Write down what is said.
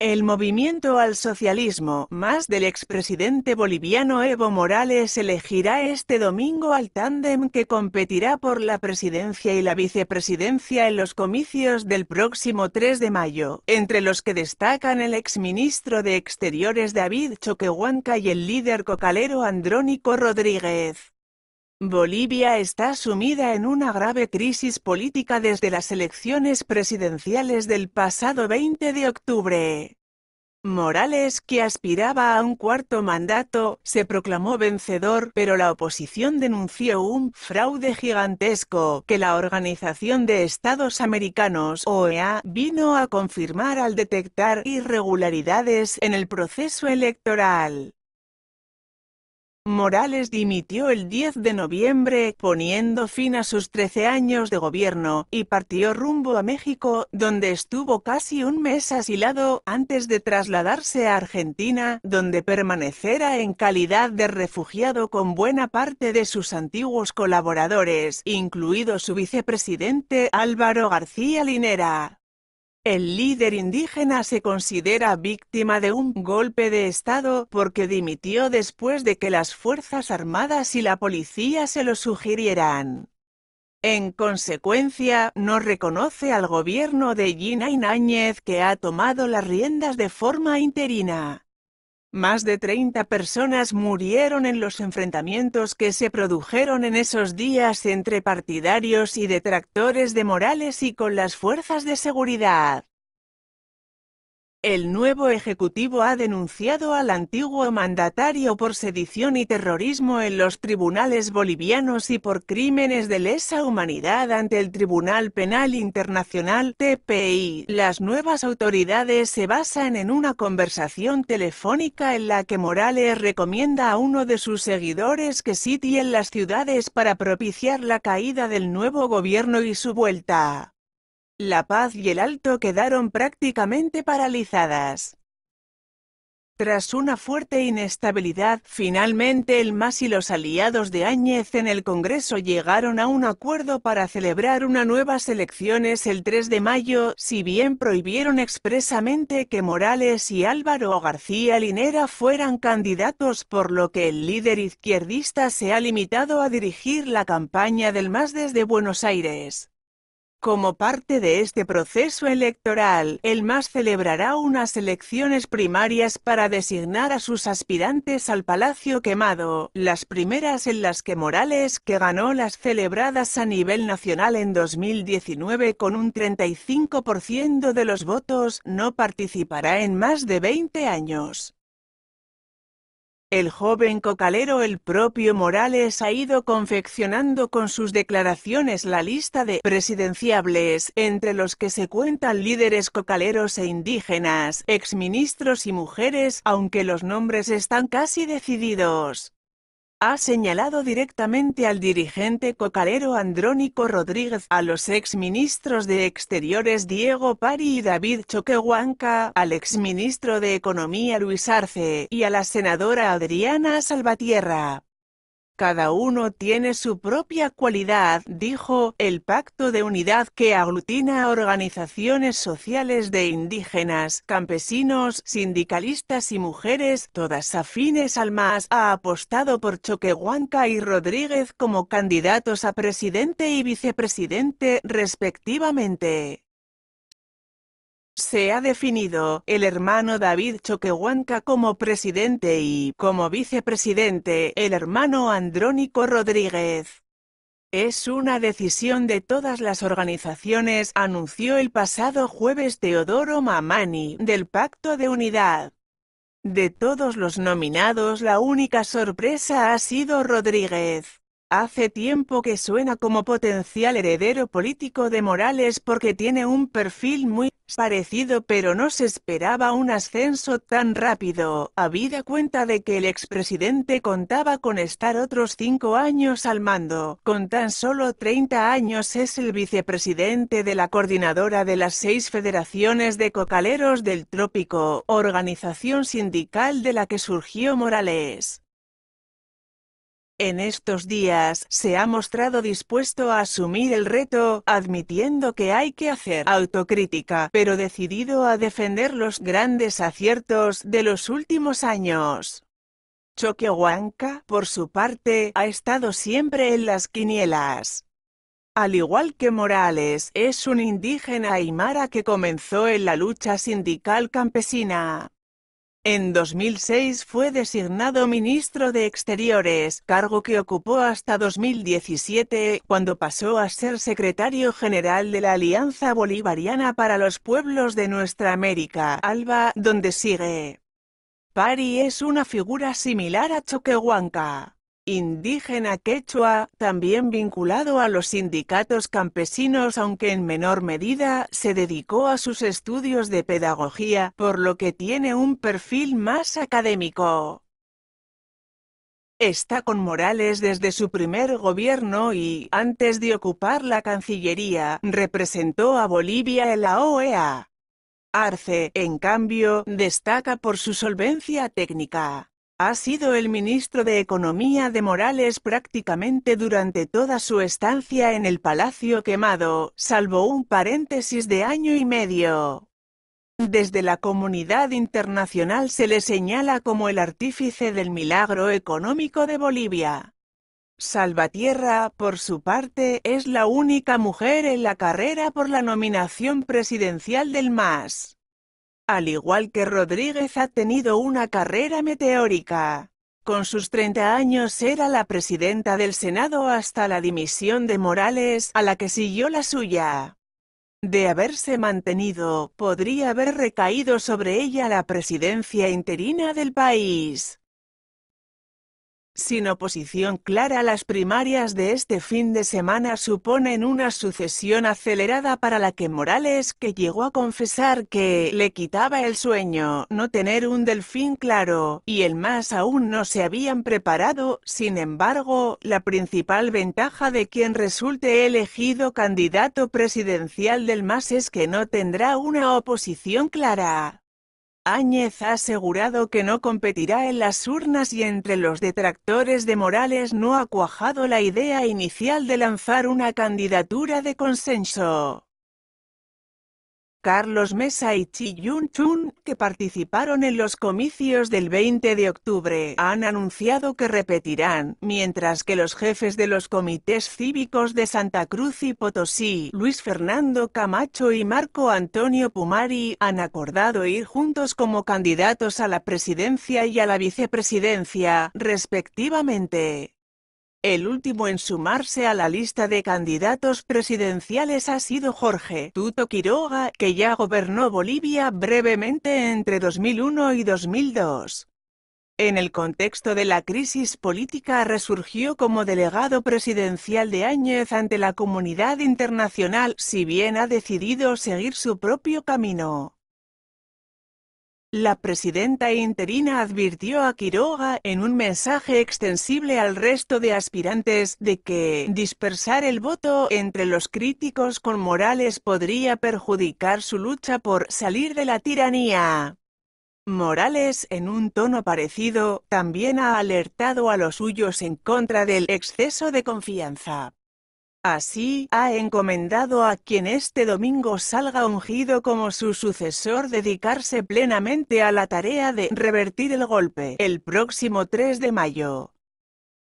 El movimiento al socialismo, más del expresidente boliviano Evo Morales, elegirá este domingo al tándem que competirá por la presidencia y la vicepresidencia en los comicios del próximo 3 de mayo, entre los que destacan el exministro de Exteriores David Choquehuanca y el líder cocalero Andrónico Rodríguez. Bolivia está sumida en una grave crisis política desde las elecciones presidenciales del pasado 20 de octubre. Morales, que aspiraba a un cuarto mandato, se proclamó vencedor, pero la oposición denunció un fraude gigantesco que la Organización de Estados Americanos, OEA, vino a confirmar al detectar irregularidades en el proceso electoral. Morales dimitió el 10 de noviembre, poniendo fin a sus 13 años de gobierno, y partió rumbo a México, donde estuvo casi un mes asilado, antes de trasladarse a Argentina, donde permanecerá en calidad de refugiado con buena parte de sus antiguos colaboradores, incluido su vicepresidente Álvaro García Linera. El líder indígena se considera víctima de un golpe de Estado porque dimitió después de que las Fuerzas Armadas y la policía se lo sugirieran. En consecuencia, no reconoce al gobierno de Gina Ináñez, que ha tomado las riendas de forma interina. Más de 30 personas murieron en los enfrentamientos que se produjeron en esos días entre partidarios y detractores de Morales y con las fuerzas de seguridad. El nuevo ejecutivo ha denunciado al antiguo mandatario por sedición y terrorismo en los tribunales bolivianos y por crímenes de lesa humanidad ante el Tribunal Penal Internacional (TPI). Las nuevas autoridades se basan en una conversación telefónica en la que Morales recomienda a uno de sus seguidores que sitien las ciudades para propiciar la caída del nuevo gobierno y su vuelta. La Paz y el Alto quedaron prácticamente paralizadas. Tras una fuerte inestabilidad, finalmente el MAS y los aliados de Áñez en el Congreso llegaron a un acuerdo para celebrar unas nuevas elecciones el 3 de mayo, si bien prohibieron expresamente que Morales y Álvaro García Linera fueran candidatos, por lo que el líder izquierdista se ha limitado a dirigir la campaña del MAS desde Buenos Aires. Como parte de este proceso electoral, el MAS celebrará unas elecciones primarias para designar a sus aspirantes al Palacio Quemado, las primeras en las que Morales, que ganó las celebradas a nivel nacional en 2019 con un 35% de los votos, no participará en más de 20 años. El joven cocalero, el propio Morales, ha ido confeccionando con sus declaraciones la lista de presidenciables, entre los que se cuentan líderes cocaleros e indígenas, exministros y mujeres, aunque los nombres están casi decididos. Ha señalado directamente al dirigente cocalero Andrónico Rodríguez, a los exministros de Exteriores Diego Pari y David Choquehuanca, al exministro de Economía Luis Arce, y a la senadora Adriana Salvatierra. Cada uno tiene su propia cualidad, dijo. El pacto de unidad, que aglutina a organizaciones sociales de indígenas, campesinos, sindicalistas y mujeres, todas afines al MAS, ha apostado por Choquehuanca y Rodríguez como candidatos a presidente y vicepresidente, respectivamente. Se ha definido el hermano David Choquehuanca como presidente y, como vicepresidente, el hermano Andrónico Rodríguez. Es una decisión de todas las organizaciones, anunció el pasado jueves Teodoro Mamani, del Pacto de Unidad. De todos los nominados, la única sorpresa ha sido Rodríguez. Hace tiempo que suena como potencial heredero político de Morales porque tiene un perfil muy parecido, pero no se esperaba un ascenso tan rápido, habida cuenta de que el expresidente contaba con estar otros 5 años al mando. Con tan solo 30 años es el vicepresidente de la Coordinadora de las 6 Federaciones de Cocaleros del Trópico, organización sindical de la que surgió Morales. En estos días, se ha mostrado dispuesto a asumir el reto, admitiendo que hay que hacer autocrítica, pero decidido a defender los grandes aciertos de los últimos años. Choquehuanca, por su parte, ha estado siempre en las quinielas. Al igual que Morales, es un indígena aymara que comenzó en la lucha sindical campesina. En 2006 fue designado ministro de Exteriores, cargo que ocupó hasta 2017, cuando pasó a ser secretario general de la Alianza Bolivariana para los Pueblos de Nuestra América, ALBA, donde sigue. Pari es una figura similar a Choquehuanca, indígena quechua, también vinculado a los sindicatos campesinos, aunque en menor medida, se dedicó a sus estudios de pedagogía, por lo que tiene un perfil más académico. Está con Morales desde su primer gobierno y, antes de ocupar la Cancillería, representó a Bolivia en la OEA. Arce, en cambio, destaca por su solvencia técnica. Ha sido el ministro de Economía de Morales prácticamente durante toda su estancia en el Palacio Quemado, salvo un paréntesis de año y medio. Desde la comunidad internacional se le señala como el artífice del milagro económico de Bolivia. Salvatierra, por su parte, es la única mujer en la carrera por la nominación presidencial del MAS. Al igual que Rodríguez, ha tenido una carrera meteórica. Con sus 30 años era la presidenta del Senado hasta la dimisión de Morales, a la que siguió la suya. De haberse mantenido, podría haber recaído sobre ella la presidencia interina del país. Sin oposición clara, las primarias de este fin de semana suponen una sucesión acelerada para la que Morales, que llegó a confesar que le quitaba el sueño no tener un delfín claro, y el MAS aún no se habían preparado. Sin embargo, la principal ventaja de quien resulte elegido candidato presidencial del MAS es que no tendrá una oposición clara. Áñez ha asegurado que no competirá en las urnas y entre los detractores de Morales no ha cuajado la idea inicial de lanzar una candidatura de consenso. Carlos Mesa y Chi Yun-chun, que participaron en los comicios del 20 de octubre, han anunciado que repetirán, mientras que los jefes de los comités cívicos de Santa Cruz y Potosí, Luis Fernando Camacho y Marco Antonio Pumari, han acordado ir juntos como candidatos a la presidencia y a la vicepresidencia, respectivamente. El último en sumarse a la lista de candidatos presidenciales ha sido Jorge Tuto Quiroga, que ya gobernó Bolivia brevemente entre 2001 y 2002. En el contexto de la crisis política resurgió como delegado presidencial de Áñez ante la comunidad internacional, si bien ha decidido seguir su propio camino. La presidenta interina advirtió a Quiroga, en un mensaje extensible al resto de aspirantes, de que dispersar el voto entre los críticos con Morales podría perjudicar su lucha por salir de la tiranía. Morales, en un tono parecido, también ha alertado a los suyos en contra del exceso de confianza. Así, ha encomendado a quien este domingo salga ungido como su sucesor dedicarse plenamente a la tarea de revertir el golpe el próximo 3 de mayo.